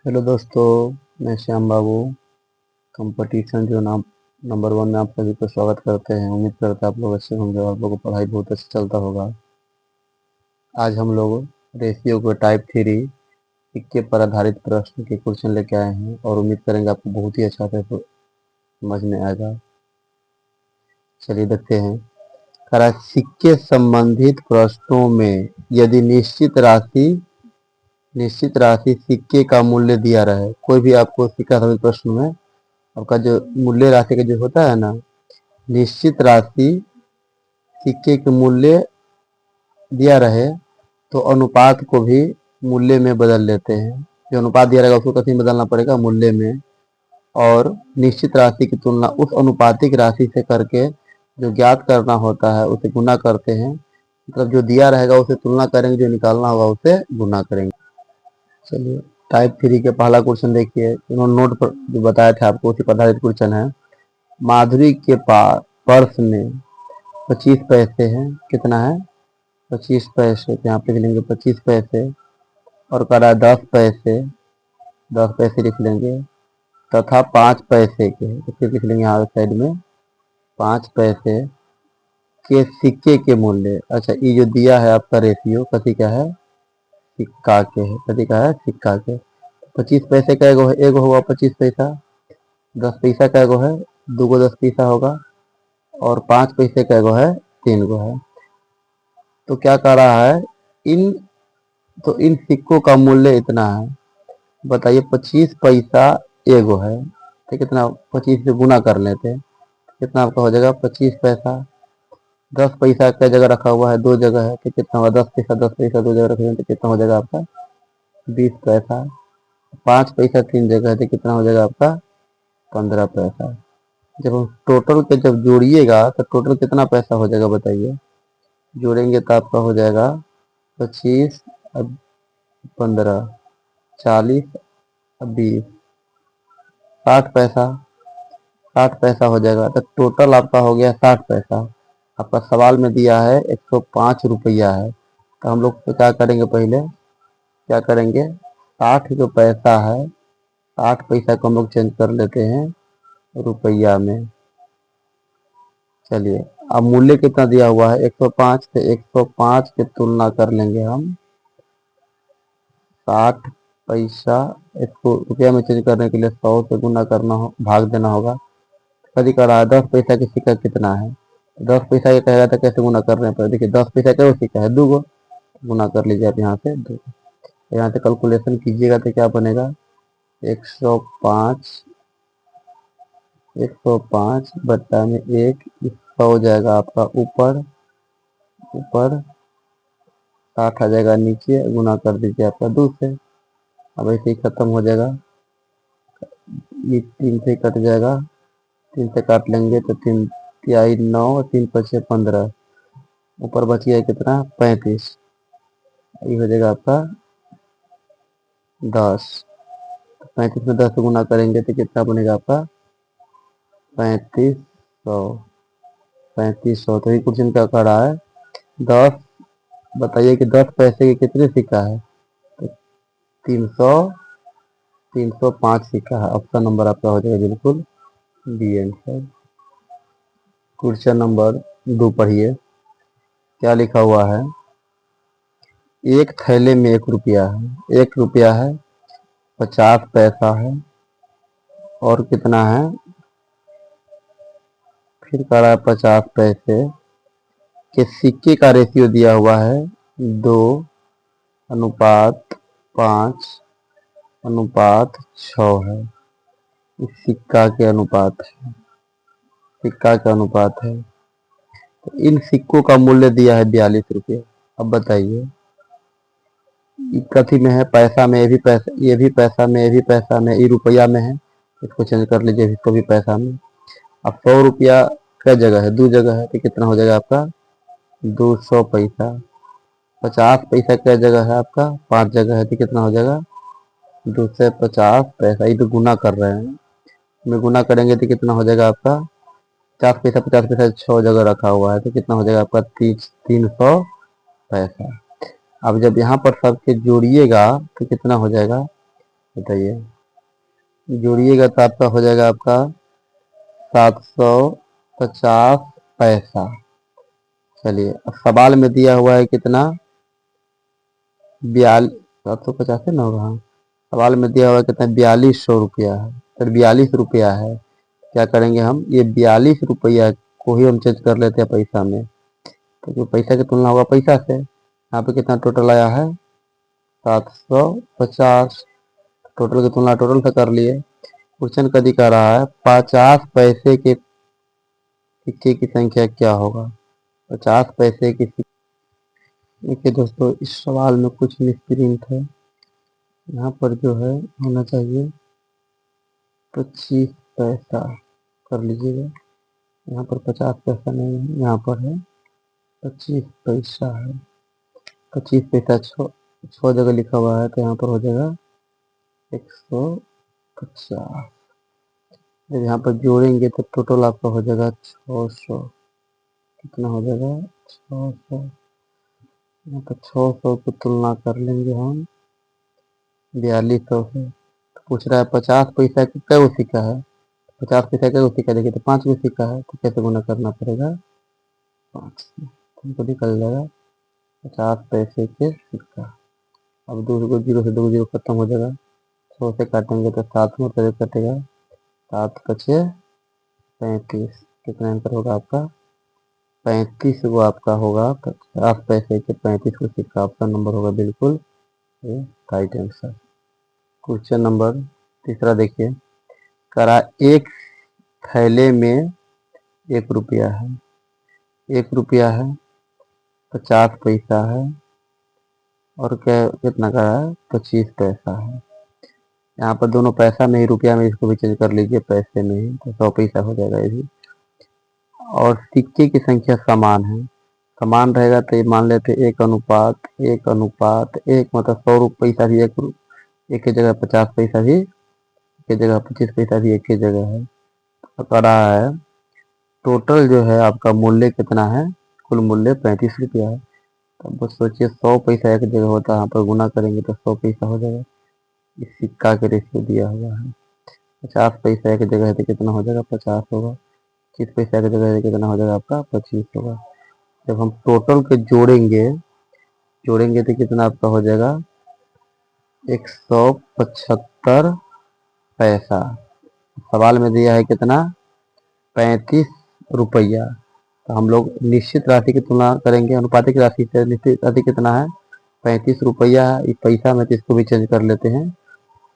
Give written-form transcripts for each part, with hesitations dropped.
Hello दोस्तों, मैं श्याम बाबू। Competition जो नाम नंबर 1 में आप सभी को स्वागत करते हैं। उम्मीद करते हैं आप लोग अच्छे होंगे और आप लोगों को पढ़ाई बहुत अच्छा चलता होगा। आज हम लोग रेशियो को टाइप 3 सिक्के पर आधारित प्रश्न के क्वेश्चन लेके आए हैं और उम्मीद करेंगे आपको बहुत ही अच्छा से समझ में आएगा। चलिए देखते हैं। करा सिक्के संबंधित प्रश्नों में यदि निश्चित राशि सिक्के का मूल्य दिया रहे, कोई भी आपको सिक्का संबंधित प्रश्न में आपका जो मूल्य राशि का जो होता है ना, निश्चित राशि सिक्के के मूल्य दिया रहे तो अनुपात को भी मूल्य में बदल लेते हैं। जो अनुपात दिया रहेगा उसको कथी में बदलना पड़ेगा? मूल्य में। और निश्चित राशि की तुलना उस अनुपातिक राशि से करके जो ज्ञात करना होता है उसे गुना करते हैं। मतलब जो दिया रहेगा उसे तुलना करेंगे, जो निकालना होगा उसे गुना करेंगे। चलिए टाइप 3 के पहला क्वेश्चन देखिए। उन्होंने नोट पर जो बताया था आपको उसी पर आधारित क्वेश्चन है। माधुरी के पास पर्स में 25 पैसे हैं। कितना है? 25 पैसे। तो यहाँ पे लिख लेंगे 25 पैसे। और करा 10 पैसे, 10 पैसे लिख लेंगे। तथा 5 पैसे के, तो फिर लिख लेंगे यहाँ साइड में 5 पैसे के सिक्के के मूल्य। अच्छा, ये जो दिया है आपका रेशियो कथी का है? सिक्का के है। कथी का है? सिक्का के। 25 पैसे का एगो होगा 25 पैसा। 10 पैसा का एगो है, 2 10 पैसा होगा। और 5 पैसे का एगो है, 3 है। तो क्या कर रहा है? इन तो इन सिक्कों का मूल्य इतना है। बताइए 25 पैसा एगो है, तो कितना? 25 से गुना कर लेते हैं, कितना आपका हो जाएगा? 25 पैसा। 10 पैसा क्या जगह रखा हुआ है? 2 जगह है, तो कितना होगा? 10 पैसा 10 पैसा 2 जगह रखेंगे तो कितना हो जाएगा आपका? 20 पैसा। 5 पैसा 3 जगह है, तो कितना हो जाएगा आपका? 15 पैसा। जब हम टोटल के जब जोड़िएगा तो टोटल कितना पैसा हो जाएगा बताइए? जोड़ेंगे तो आपका हो जाएगा 25 अब 15, 40 अब 20, 60 पैसा। 60 पैसा हो जाएगा। तो टोटल आपका हो गया 60 पैसा। आपका सवाल में दिया है 105 रुपया है। तो हम लोग तो क्या करेंगे? पहले क्या करेंगे? 60 जो पैसा है, 60 पैसा को हम लोग चेंज कर लेते हैं रुपया में। चलिए, अब मूल्य कितना दिया हुआ है? 105। तो 105 की तुलना कर लेंगे हम 60 पैसा। इसको रुपया में चेंज करने के लिए 100 से गुना करना हो, भाग देना होगा। कभी कर रहा है 10 पैसा की सिक्का कितना है? 10 पैसा ये कहेगा तो कैसे गुना कर रहे हैं? पर देखिए 10 पैसा का वो सिक्का है, 2 गुना कर लीजिए आप यहाँ से 2। यहाँ से कैलकुलेशन कीजिएगा तो क्या बनेगा? 105, 105 बट्टा में 1, 100 हो जाएगा आपका ऊपर। ऊपर 60 आ जाएगा नीचे, गुना कर दीजिए आपका 2 से। अब ऐसे ही खत्म हो जाएगा। ये 3 से कट जाएगा, 3 से काट लेंगे तो 3 तिहाई 9, 3 पचे 15। ऊपर बच गया कितना? 35। ये हो जाएगा आपका 10। 35 में 10 गुना करेंगे तो कितना बनेगा आपका? 3500। 3500। तो ये क्वेश्चन क्या कर रहा है? 10, बताइए कि 10 पैसे के कितने सिक्का है? तो 300, 305 सिक्का है। ऑप्शन नंबर आपका हो जाएगा बिल्कुल बी आंसर। क्वेश्चन नंबर 2 पढ़िए, क्या लिखा हुआ है? एक थैले में 1 रुपया है। 1 रुपया है, 50 पैसा है, और कितना है? फिर कह रहा है 50 पैसे के सिक्के का रेशियो दिया हुआ है 2:5:6 है। इस सिक्का के अनुपात है। सिक्का के अनुपात है। तो इन सिक्कों का मूल्य दिया है 42 रुपये। अब बताइए कथी में है? पैसा में। ये भी पैसा, ये भी पैसा में, ये भी पैसा में, ये रुपया में है। इसको चेंज कर लीजिए, इसको भी पैसा में। अब 100 रुपया क्या जगह है? 2 जगह है, तो कितना हो जाएगा आपका? 200 पैसा। 50 पैसा क्या जगह है आपका? 5 जगह है, तो कितना हो जाएगा? 250 पैसा। ये तो गुना कर रहे हैं, में गुना करेंगे तो कितना हो जाएगा आपका? 50 पैसा 50 पैसा 6 जगह रखा हुआ है, तो कितना हो जाएगा आपका? 300 पैसा। अब जब यहाँ पर सबके जोड़िएगा तो कितना हो जाएगा? बताइए, जोड़िएगा तो आपका हो जाएगा आपका 750 पैसा। चलिए, अब सवाल में दिया हुआ है कितना, 750 है ना होगा, हाँ। सवाल में दिया हुआ है कितना, 4200 रुपया है। फिर 42 रुपया है, क्या करेंगे हम, ये 42 रुपया को ही हम चेंज कर लेते हैं पैसा में, तो जो पैसा की तुलना होगा पैसा से। यहाँ पे कितना टोटल आया है, 750। टोटल की तुलना टोटल से कर लिए। क्वेश्चन कदी कह रहा है 50 पैसे के सिक्के की संख्या क्या होगा। 50 पैसे की देखिए दोस्तों, इस सवाल में कुछ मिसप्रिंट है। यहाँ पर जो है होना चाहिए 25 पैसा, कर लीजिएगा। यहाँ पर 50 पैसा नहीं है, यहाँ पर है 25 पैसा है। 25 पैसा छः जगह लिखा हुआ है, तो यहाँ पर हो जाएगा 150। जब यहाँ पर जोड़ेंगे तो टोटल आपका हो जाएगा 600। कितना हो जाएगा, 600। यहाँ पर 600 की तुलना कर लेंगे हम 4200 से। तो पूछ रहा है 50 पैसा की कै गो सिक्का है। 50 पैसा कै गो सिक्का, देखिए तो 5 गो सिक्का है, तो कैसे गुना करना पड़ेगा, 5 से तुमको निकल जाएगा 50 पैसे के सिक्का। अब 2 जीरो से 2 जीरो खत्म हो जाएगा, 100 से काटेंगे तो 7 में कटेगा, 7 पचे 35। कितना आंसर होगा आपका, 35 गो आपका होगा। 50 पैसे के 35 को सिक्का, आपका नंबर होगा बिल्कुल ये राइट आंसर। क्वेश्चन नंबर तीसरा देखिए, करा एक थैले में 1 रुपया है। 1 रुपया है, 50 पैसा है, और क्या कितना का है, 25 पैसा है। यहाँ पर दोनों पैसा में ही रुपया में, इसको भी चेंज कर लीजिए पैसे में ही, तो 100 पैसा हो जाएगा ये भी। और सिक्के की संख्या समान है, समान रहेगा तो ये मान लेते 1:1:1, मतलब 100 पैसा भी एक ही जगह, 50 पैसा भी एक ही जगह, 25 पैसा भी एक ही जगह है। तो कह रहा है टोटल जो है आपका मूल्य कितना है, कुल मूल्य 35 रुपया है। तो बस सोचिए 100 पैसा एक जगह होता है, यहाँ पर गुना करेंगे तो 100 पैसा हो जाएगा। इस सिक्का के रेशियो दिया हुआ है। 50 पैसा एक जगह है तो कितना हो जाएगा, 50 होगा। 25 पैसा एक जगह है तो कितना हो जाएगा आपका, 25 होगा। जब हम टोटल के जोड़ेंगे तो कितना आपका हो जाएगा, 175 पैसा। सवाल में दिया है कितना, 35 रुपया। तो हम लोग निश्चित राशि की तुलना करेंगे अनुपातिक राशि से। निश्चित राशि कितना है, 35 रुपया है। इस पैसा में तो इसको भी चेंज कर लेते हैं,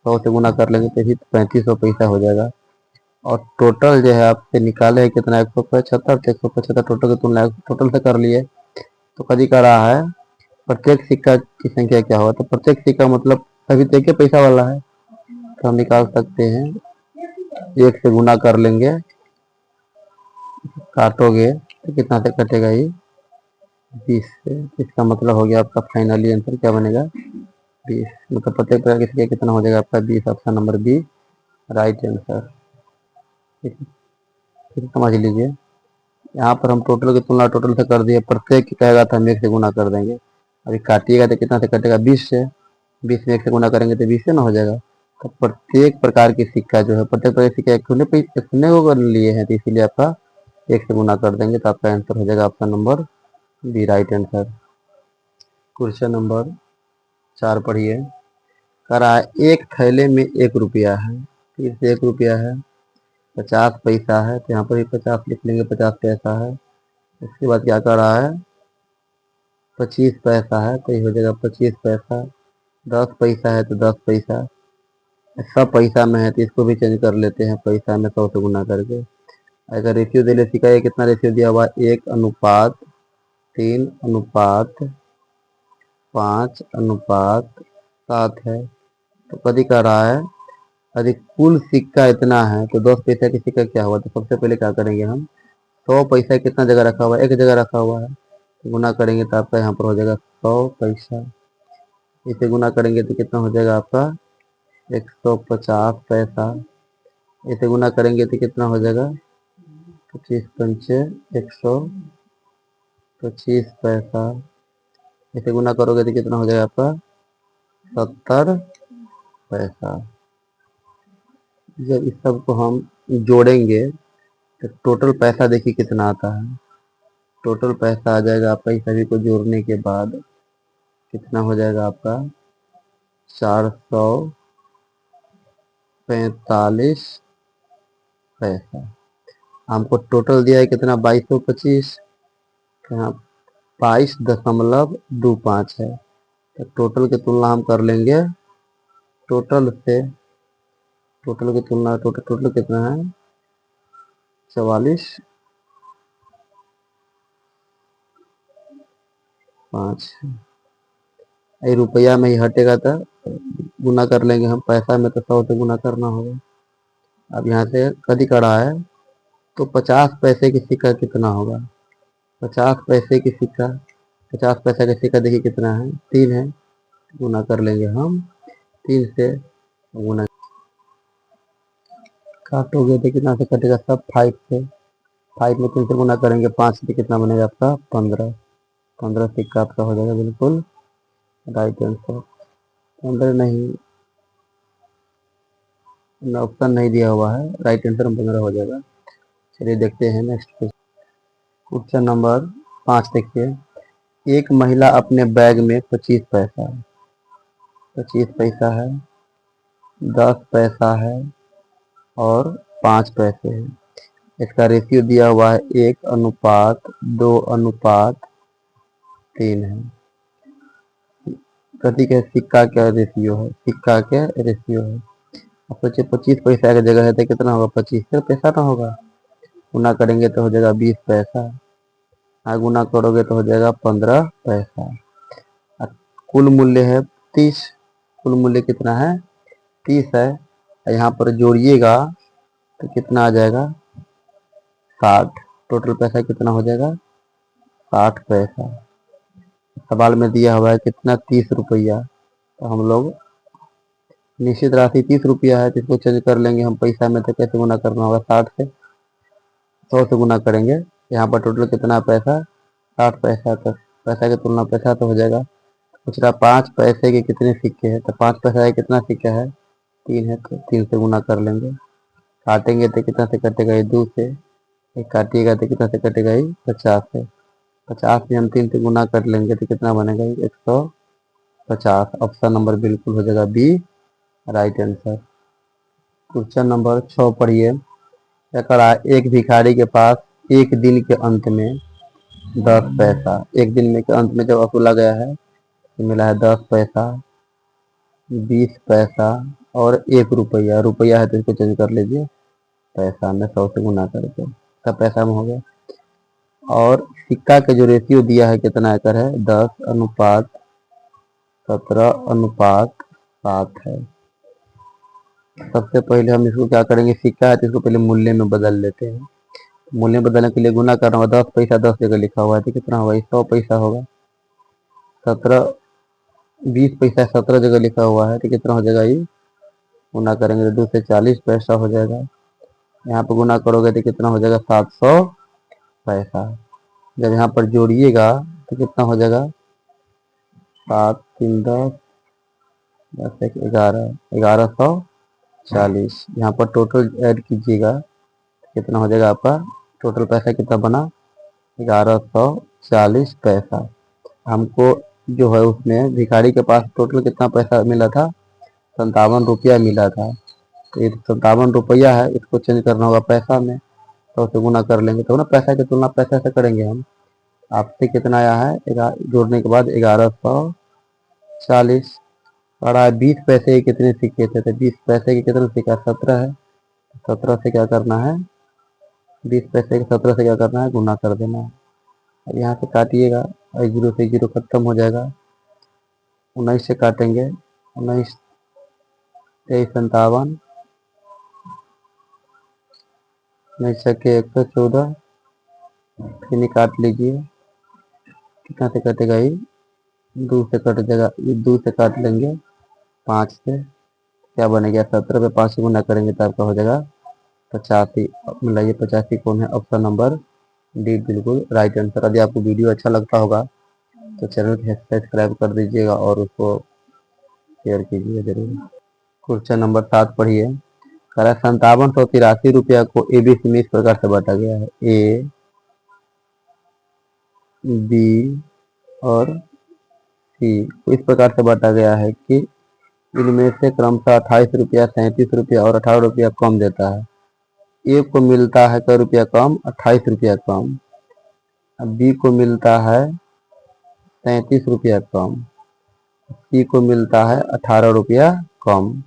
100 से गुना कर लेंगे तो भी 3500 पैसा हो जाएगा। और टोटल जो है आपसे निकाले है कितना, 175। तो 175 टोटल की तुलना टोटल से कर लिए। तो कभी कह रहा है प्रत्येक सिक्का की संख्या क्या होगा, तो प्रत्येक सिक्का मतलब सभी तो एक ही पैसा वाला है, तो हम निकाल सकते हैं 1 से गुना कर लेंगे, काटोगे तो कितना से कटेगा ये, 20 से। इसका मतलब हो गया आपका फाइनली आंसर क्या बनेगा, 20। मतलब प्रत्येक प्रकार की संख्या कितना हो जाएगा आपका, 20। Option number B right answer. फिर समझ लीजिए, यहाँ पर हम टोटल की तुलना टोटल से कर दिए, प्रत्येक की कहेगा तो हम 1 से गुना कर देंगे। अभी काटिएगा तो कितना से कटेगा, 20 से। 20 में 1 से गुना करेंगे तो 20 से ना हो जाएगा। तो प्रत्येक प्रकार की सिक्का जो है, प्रत्येक प्रकार की सिक्का एक शून्य को कर लिए हैं, तो इसीलिए आपका 1 से गुना कर देंगे, तो आपका आंसर हो जाएगा option number B right answer. Question number 4 पढ़िए, कह रहा है एक थैले में 1 रुपया है। फिर से 1 रुपया है, 50 पैसा है, तो यहाँ पर भी 50 लिख लेंगे, 50 पैसा है। उसके बाद क्या कर रहा है, 25 पैसा है, तो ये हो जाएगा 25 पैसा। 10 पैसा है तो 10 पैसा। सब पैसा में है तो इसको भी चेंज कर लेते हैं पैसा में, 100 से गुना करके। अगर रेशियो दे ले सिक्का, ये कितना रेशियो दिया हुआ, 1:3:5:5:7 है। तो कभी कह रहा है यदि कुल सिक्का इतना है तो 10 पैसा की सिक्का क्या हुआ। तो सबसे पहले क्या करेंगे हम, 100 पैसा कितना जगह रखा हुआ है, एक जगह रखा हुआ है, तो गुना करेंगे तो आपका यहाँ पर हो जाएगा 100 पैसा। इसे गुना करेंगे तो कितना हो जाएगा आपका, 150 पैसा। इसे गुना करेंगे तो कितना हो जाएगा, 25×5 125 पैसा। इसे गुना करोगे तो कितना हो जाएगा आपका, 70 पैसा। जब इस सब को हम जोड़ेंगे तो टोटल पैसा देखिए कितना आता है। टोटल पैसा आ जाएगा आपका इस सभी को जोड़ने के बाद कितना हो जाएगा आपका 445 पैसा। हमको टोटल दिया है कितना 2225, यहाँ 22.25 है। तो टोटल की तुलना हम कर लेंगे टोटल से। टोटल की तुलना टोटल कितना है 44.5। ये रुपया में ही हटेगा तो गुना कर लेंगे हम, पैसा में तो 100 से गुना करना होगा। अब यहाँ से कदी कड़ा है तो 50 पैसे की सिक्का कितना होगा। 50 पैसे की सिक्का, 50 पैसे का सिक्का देखिए कितना है 3 है, गुना कर लेंगे हम 3 से। गुना काटोगे तो कितना से कटेगा सब 5 से। 5 में 3 से गुना करेंगे 5 से कितना बनेगा आपका 15। 15 सिक्का आपका हो जाएगा बिल्कुल राइट आंसर। 15 नहीं, ऑप्शन नहीं दिया हुआ है, राइट आंसर 15 हो जाएगा। चलिए देखते हैं नेक्स्ट क्वेश्चन नंबर 5 देखिए। एक महिला अपने बैग में 25 पैसा है, 25 पैसा है, 10 पैसा है और 5 पैसे हैं। इसका रेशियो दिया हुआ है 1:2:3 है। प्रति के सिक्का का रेशियो है, सिक्का के रेशियो है। अब सोचिए 25 पैसा की जगह है तो कितना होगा 25 से पैसा ना होगा। गुना करेंगे तो हो जाएगा 20 पैसा, गुना करोगे तो हो जाएगा 15 पैसा। कुल मूल्य है 30। कुल मूल्य कितना है 30 है। यहाँ पर जोड़िएगा तो कितना आ जाएगा 60। टोटल पैसा कितना हो जाएगा 60 पैसा। सवाल में दिया हुआ है कितना 30 रुपया। तो हम लोग निश्चित राशि 30 रुपया है तो इसको चेंज कर लेंगे हम पैसा में। तो कैसे गुना करना होगा 60 से, 100 से गुना करेंगे। यहाँ पर टोटल कितना पैसा 60 पैसा। तो पैसा की तुलना पैसा तो हो जाएगा। पूछ रहा 5 पैसे के कितने सिक्के हैं, तो 5 पैसा का कितना सिक्का है 3 है, तो 3 से गुना कर लेंगे। काटेंगे तो कितना से कटेगा ये 2 से, एक काटिएगा तो कितना से कटेगा ये 50 से। 50 से हम 3 से गुना कर लेंगे तो कितना बनेगा 150। ऑप्शन नंबर बिल्कुल हो जाएगा B right answer. Question number 6 पढ़िए। करा एक भिखारी के पास एक दिन के अंत में 10 पैसा, एक दिन में के अंत में जब वसूला गया है तो मिला है 10 पैसा, 20 पैसा और 1 रुपया। रुपया है तो इसको चेंज कर लीजिए पैसा में, 100 से गुना करके सब पैसा में हो गया। और सिक्का के जो रेशियो दिया है कितना एकड़ है 10:17:7 है। सबसे पहले हम इसको क्या करेंगे, सिक्का है तो इसको पहले मूल्य में बदल लेते हैं। मूल्य में बदलने के लिए गुना करना होगा। 10 पैसा 10 जगह लिखा हुआ है तो कितना होगा 100 पैसा होगा। 20 पैसा 17 जगह लिखा हुआ है तो कितना हो जाएगा ये, गुना करेंगे तो 2 से 40 पैसा हो जाएगा। यहाँ पर गुना करोगे तो कितना हो जाएगा 700 पैसा। जब यहाँ पर जोड़िएगा तो कितना हो जाएगा 7 3 10 10 1 11 1140। यहाँ पर टोटल ऐड कीजिएगा कितना हो जाएगा आपका टोटल पैसा कितना बना 1140 पैसा। हमको जो है उसमें भिखारी के पास टोटल कितना पैसा मिला था 57 रुपया मिला था। तो ये 57 रुपया है, इसको चेंज करना होगा पैसा में, तो उसे गुना कर लेंगे तो ना पैसा की तुलना पैसा से करेंगे हम। आपसे कितना आया है जोड़ने के बाद 1140 और 20 पैसे के कितने सिक्के थे, तो 20 पैसे के कितने सिक्का 17 है। 17 से क्या करना है 20 पैसे के 17 से क्या करना है गुना कर देना है। अब यहाँ से काटिएगा 0 से 0 खत्म हो जाएगा। 19 से काटेंगे 19 23 57 19 के 114 फिर काट लीजिए कितना से कटेगा ये 2 से कट जाएगा, ये 2 से काट लेंगे 5 से क्या बनेगा 17 पे 5 से गुना करेंगे तो आपका हो जाएगा 85। मिलाइए 85 कौन है, ऑप्शन नंबर डी बिल्कुल राइट आंसर। यदि आपको वीडियो अच्छा लगता होगा तो चैनल को सब्सक्राइब कर दीजिएगा और उसको शेयर कीजिए जरूर। क्वेश्चन नंबर 7 पढ़िए। कह रहा है 5783 रुपया को ABC में इस प्रकार से बांटा गया है। A, B और C को इस प्रकार से बांटा गया है कि इनमें से क्रमशः 28 रुपया, 37 रुपया और 18 रुपया कम देता है। ए को मिलता है कै रुपया कम? 28 रुपया कम। अब बी को मिलता है 37 रुपया कम। सी को मिलता है 18 रुपया कम।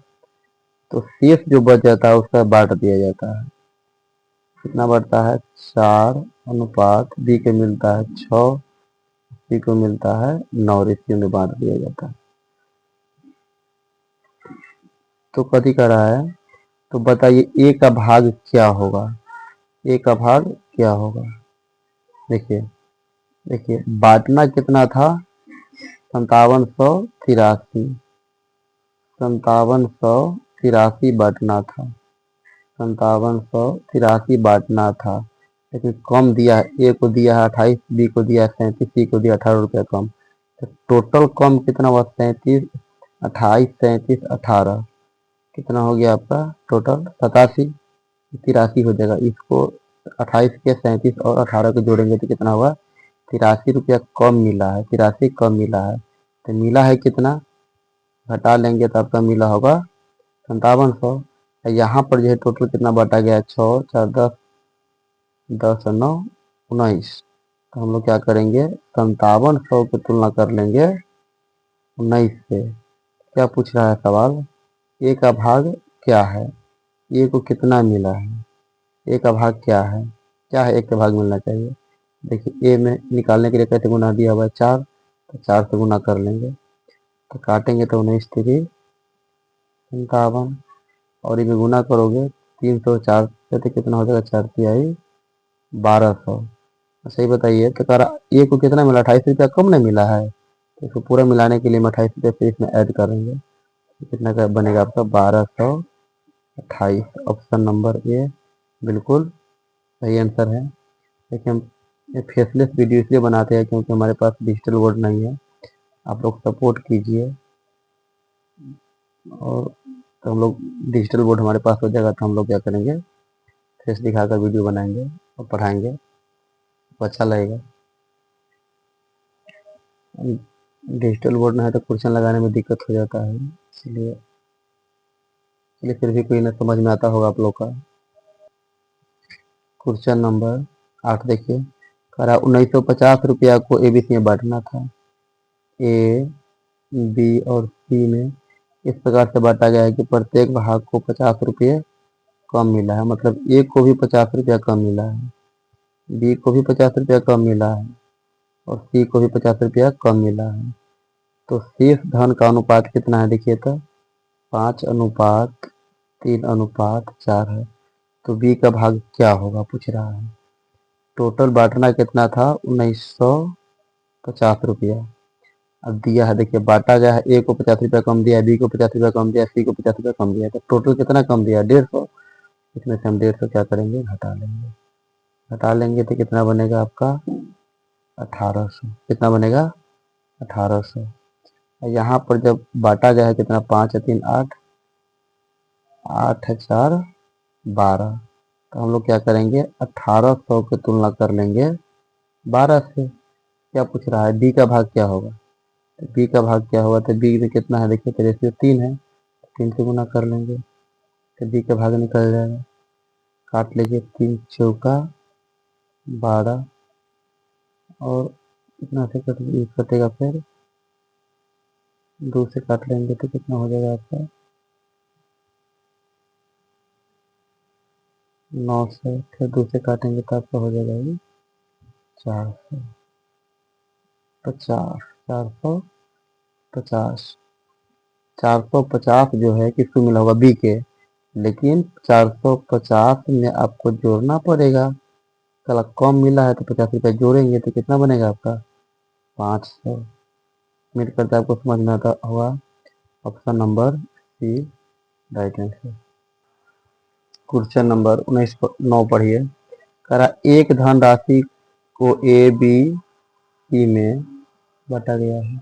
तो शेष जो बच जाता है उसका बांट दिया जाता है। कितना बढ़ता है? 4 बी को मिलता है 6, सी को मिलता है 9, रेशियो में बांट दिया जाता है। तो कथी कर रहा है? तो बताइए ए का भाग क्या होगा? ए का भाग क्या होगा? देखिए देखिए बांटना कितना था? 5783, 5783 बांटना था, 5783 बांटना था। लेकिन कम दिया है, ए को दिया है 28, बी को दिया है 37, सी को दिया 18 रुपया कम। तो टोटल कम कितना हुआ? 37, 28, 37, 18, कितना हो गया आपका टोटल? 87, 83 हो जाएगा। इसको 28 के 37 और 18 को जोड़ेंगे तो कितना होगा? 83 रुपया कम मिला है, 83 कम मिला है। तो मिला है कितना? घटा लेंगे तो आपका मिला होगा 5700। यहाँ पर जो है टोटल कितना बांटा गया है? 6, 4, 10, 10, 9, 19। तो हम लोग क्या करेंगे? 5700 की तुलना कर लेंगे 19 से। क्या पूछ रहा है सवाल? ए का भाग क्या है? ए को कितना मिला है? ए का भाग क्या है? क्या है? एक का भाग मिलना चाहिए। देखिए ए में निकालने के लिए कैसे गुना दिया हुआ है? 4, तो 4 से गुना कर लेंगे। तो काटेंगे तो 19 3 57, और इनमें गुना करोगे 304 से तो कितना हो जाएगा? 4 तिहाई 1200। सही बताइए। तो कह रहा ए को कितना मिला? 28 रुपया कम नहीं मिला है? तो इसको पूरा मिलाने के लिए हम 28 रुपया फिर इसमें ऐड करेंगे। तो कितना का बनेगा आपका? 1228। ऑप्शन नंबर ए बिल्कुल सही आंसर है। देखिए हम ये फेसलेस वीडियो इसलिए बनाते हैं क्योंकि हमारे पास डिजिटल बोर्ड नहीं है। आप लोग सपोर्ट कीजिए, और तो हम लोग डिजिटल बोर्ड हमारे पास हो जाएगा तो हम लोग क्या करेंगे? फेस दिखाकर वीडियो बनाएंगे और पढ़ाएंगे, तो अच्छा लगेगा। डिजिटल बोर्ड नहीं है तो क्वेश्चन लगाने में दिक्कत हो जाता है, इसलिए फिर भी कोई ना समझ में आता होगा आप लोग का। क्वेश्चन नंबर 8 देखिए। कह रहा 1950 रुपया को ABC में बांटना था। ए, बी और सी में इस प्रकार से बांटा गया है कि प्रत्येक भाग को 50 रुपये कम मिला है। मतलब ए को भी 50 रुपया कम मिला है, बी को भी 50 रुपया कम मिला है और सी को भी 50 रुपया कम मिला है। तो शेष धन का अनुपात कितना है? देखिए तो 5:3:4 है। तो बी का भाग क्या होगा पूछ रहा है। टोटल बांटना कितना था? 1950 रुपया। अब दिया है, देखिए बांटा गया है। ए को 50 रुपया कम दिया है, बी को 50 रुपया कम दिया है, सी को 50 रुपया कम दिया है। तो टोटल कितना कम दिया है? 150। इसमें से हम 150 क्या करेंगे? घटा लेंगे। घटा लेंगे तो कितना बनेगा आपका? 1800। कितना बनेगा? 1800। यहाँ पर जब बांटा गया है कितना? 5:3:8, 8:4:12। तो हम लोग क्या करेंगे? 1800 की तुलना कर लेंगे 12 से। क्या पूछ रहा है? बी का भाग क्या होगा? तो बी का भाग क्या होगा? तो बी में कितना है? देखिए तो रेशियो 3 है, 3 से गुना कर लेंगे तो बी का भाग निकल जाएगा। काट लीजिए, 3×4=12, और कितना से कटेगा? फिर 2 से काट लेंगे तो कितना हो जाएगा आपका? 9 से। फिर 2 से काटेंगे तो आपका हो जाएगा ये 450। 450 450 जो है किसको मिला होगा? बी के। लेकिन 450 में आपको जोड़ना पड़ेगा। कल कम मिला है तो 50 रुपया जोड़ेंगे तो कितना बनेगा आपका? 500। उम्मीद करता है आपको समझ में आता होगा। Option number C right answer. Question number 9 पढ़िए। कह रहा एक धनराशि को ए बी सी में बांटा गया है।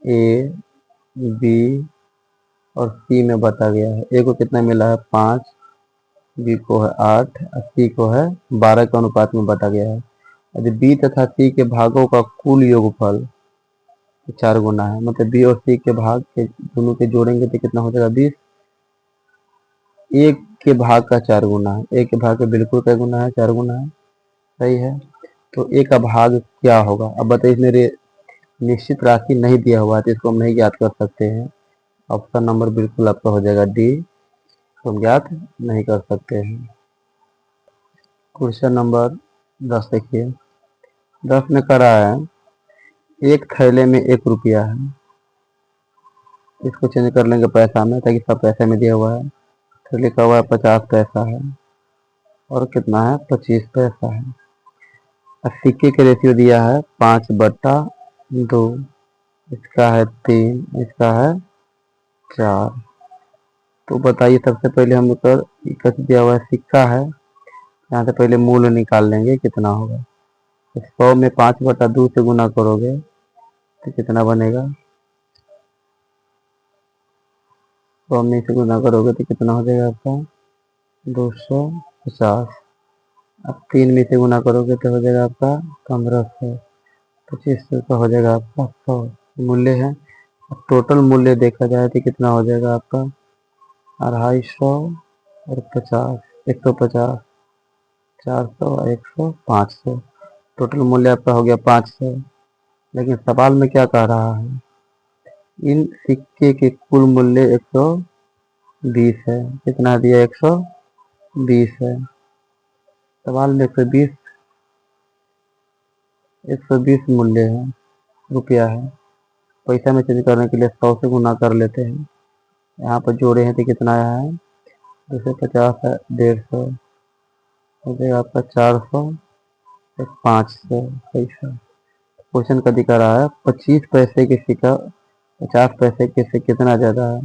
ए, बी, और सी में बटा गया है। ए को कितना मिला है 5, बी को है 8 और सी को है 12 के अनुपात में बटा गया है। यदि बी तथा सी के भागों का कुल योगफल 4 गुना है, मतलब बी और सी के भाग के दोनों के जोड़ेंगे तो कितना हो जाएगा 20। एक के भाग का 4 गुना है, एक के भाग के बिल्कुल क्या गुना है 4 गुना है, सही है। तो ए का भाग क्या होगा, अब बताइए। इसमें निश्चित राशि नहीं दिया हुआ है तो इसको हम नहीं ज्ञात कर सकते हैं। ऑप्शन नंबर बिल्कुल आपका हो जाएगा डी, तो हम ज्ञात नहीं कर सकते हैं। क्वेश्चन नंबर 10 देखिए। 10 में कह रहा है एक थैले में 1 रुपया है, इसको चेंज कर लेंगे पैसा में ताकि सब पैसे में दिया हुआ है। तो लिखा हुआ है 50 पैसा है और कितना है 25 पैसा है। अब सिक्के के रेशियो दिया है 5/2, इसका है 3, इसका है 4। तो बताइए सबसे पहले हम ऊपर कैसे दिया हुआ है सिक्का है, यहाँ से पहले मूल निकाल लेंगे कितना होगा। तो 100 में 5/2 से गुना करोगे तो कितना बनेगा, 100 में से गुना करोगे तो कितना हो जाएगा आपका 250। अब 3 में से गुना करोगे तो हो जाएगा आपका 1500। 2500 का हो जाएगा आपका 100 मूल्य है। अब टोटल मूल्य देखा जाए तो कितना हो जाएगा आपका 250 और 50, 150, 400, 100, 500। टोटल मूल्य आपका हो गया 500। लेकिन सवाल में क्या कह रहा है, इन सिक्के के कुल मूल्य 120 है। कितना दिया 120 है। सवाल में 120 मूल्य है, रुपया है। पैसा में चेंज करने के लिए 100 से गुना कर लेते हैं। यहाँ पर जोड़े हैं तो कितना आया है 250 है, 150 हो जाएगा आपका 400, 500 पैसा। क्वेश्चन का दिखा रहा है 25 पैसे के सिक्का 50 पैसे के से कितना ज़्यादा है।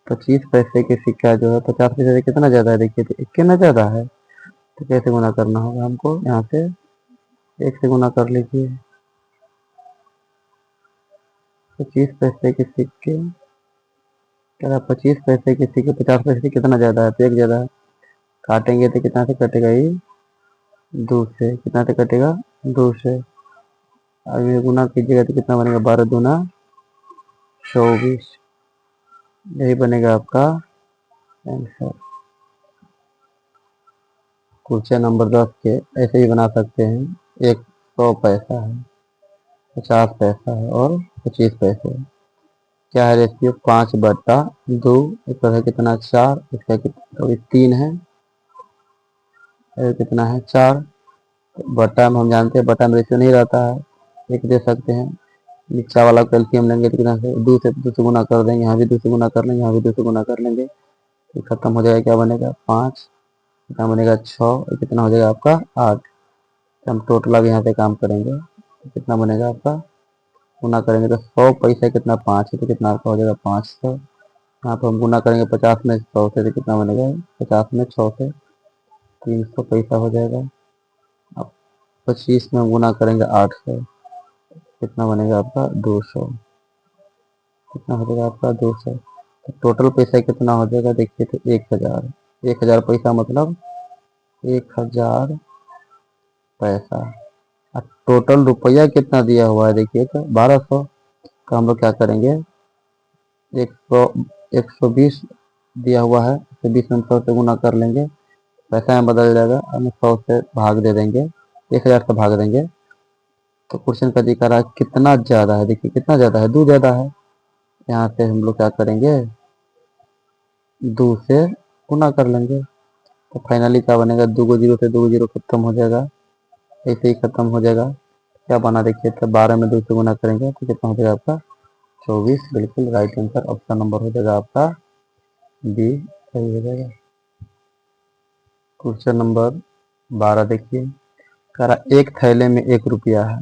25 पैसे के सिक्का जो है 50 पैसे से कितना ज़्यादा है, देखिए तो 1 के ना ज़्यादा है। तो कैसे गुना करना होगा हमको, यहाँ से 1 से गुना कर लीजिए। 25 पैसे के सिक्के, कह रहा 25 पैसे के सिक्के 50 पैसे से कितना ज़्यादा है, तो 1 ज़्यादा है। काटेंगे तो कितना से कटेगा, ये 2 से। कितना से कटेगा 2 से। अब ये गुना कीजिएगा तो कितना बनेगा 12 दूना 24। यही बनेगा आपका आंसर। क्वेश्चन नंबर 10 के ऐसे ही बना सकते हैं। 100 पैसा है, 50 पैसा है और 25 पैसे। क्या है रेशियो 5/2। इसका है कितना 4, इसका कितना 3 है, कितना है 4। बटा में हम जानते हैं बटा में रेशियो नहीं रहता है, 1 दे सकते हैं। नीचा वाला कैल्शियम लेंगे तो कितना से 2 से गुना कर देंगे, यहाँ भी 2 से गुना कर लेंगे, यहाँ भी 2 से गुना कर लेंगे तो खत्म हो जाएगा। क्या बनेगा 5, कितना बनेगा 6, कितना हो जाएगा आपका 8। हम टोटल अब यहाँ से काम करेंगे तो कितना बनेगा आपका, गुना करेंगे तो 100 पैसा कितना 5 है तो कितना आपका हो जाएगा 500। यहाँ पर हम गुना करेंगे 50 में 100 से तो कितना बनेगा 50 में 6 से 300 पैसा हो जाएगा। अब 25 में हम गुना करेंगे 8 से, कितना बनेगा आपका 200। कितना हो जाएगा आपका 200। तो टोटल पैसा कितना हो जाएगा देखिए तो 1000। 1000 पैसा मतलब 1000 पैसा। अब टोटल रुपया कितना दिया हुआ है देखिए तो 1200। तो हम लोग क्या करेंगे 120 दिया हुआ है तो 20 में 100 से गुना कर लेंगे, पैसा में बदल जाएगा। हम 100 से भाग दे देंगे, 1000 से भाग देंगे। तो क्वेश्चन का दिखा रहा है कितना ज़्यादा है, देखिए कितना ज़्यादा है 2 ज़्यादा है। यहाँ से हम लोग क्या करेंगे 2 से गुना कर लेंगे। तो फाइनली क्या बनेगा 2 को 0 से 2 0 खत्म हो जाएगा, ऐसे ही खत्म हो जाएगा। क्या बना देखिए तो 12 में 2 से गुना करेंगे तो कितना हो जाएगा आपका 24। बिल्कुल राइट आंसर ऑप्शन नंबर हो जाएगा आपका बी, सही हो जाएगा। क्वेश्चन नंबर 12 देखिए। कह रहा एक थैले में 1 रुपया है,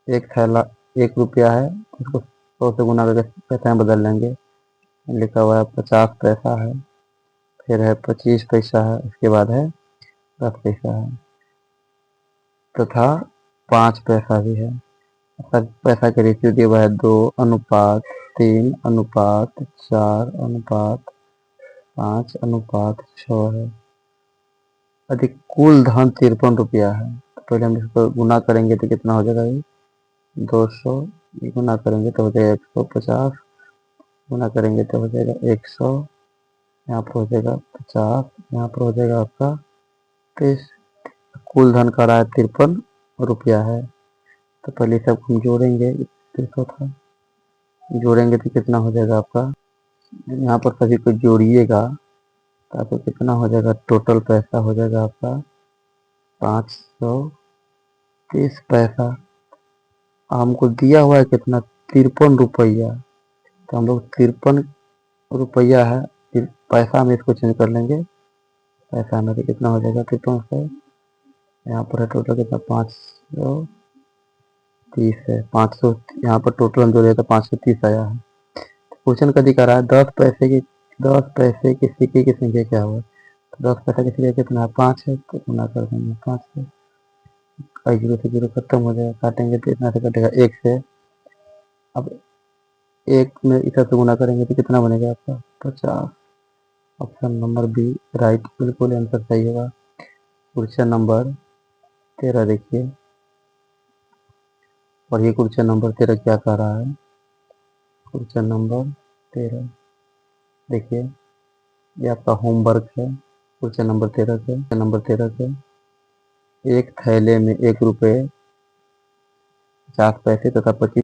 एक थैला 1 रुपया है, उसको 100 से गुना करके पैसा में बदल लेंगे। लिखा हुआ है 50 पैसा है, फिर है 25 पैसा है, उसके बाद है 10 पैसा है तथा 5 पैसा भी है। पैसा का रेशियो दिया हुआ है 2:5। 3:4:5:6 है। यदि कुल धन 53 रुपया है तो पहले हम इसको गुना करेंगे तो कितना हो जाएगा, ये 200, गुना करेंगे तो हो जाएगा 150, गुना करेंगे तो हो जाएगा 100, यहाँ पर हो जाएगा 50, यहाँ पर हो जाएगा आपका 30। कुल धन का रहा है 53 रुपया है। तो पहले सब हम जोड़ेंगे, 300 था, जोड़ेंगे तो कितना हो जाएगा आपका, यहाँ पर सभी को जोड़िएगा तो आपको कितना हो जाएगा, टोटल पैसा हो जाएगा आपका 530 पैसा। हमको दिया हुआ है कितना, 53 रुपया, तो हम लोग 53 रुपया है, फिर पैसा में इसको चेंज कर लेंगे, पैसा में तो कितना हो जाएगा 53 से, यहाँ पर है टोटल कितना 530 है, 500 यहाँ पर टोटल हम जोड़े तो 530 आया है। क्वेश्चन का दिखा रहा है 10 पैसे के सिक्के की संख्या क्या हुआ, तो 10 पैसा की संख्या कितना है, 5 है, तो गुना कर देंगे 5 से, 0 से 0 खत्म हो जाएगा, काटेंगे तो इतना से कटेगा 1 से। अब 1 में इधर से गुना करेंगे तो कितना बनेगा आपका 50। ऑप्शन नंबर बी राइट, बिल्कुल आंसर सही होगा। क्वेश्चन नंबर 13 देखिए, और ये क्वेश्चन नंबर 13 क्या कह रहा है, क्वेश्चन नंबर 13 देखिए, ये आपका होमवर्क है। क्वेश्चन नंबर 13 के एक थैले में 1 रुपये 50 पैसे तथा 25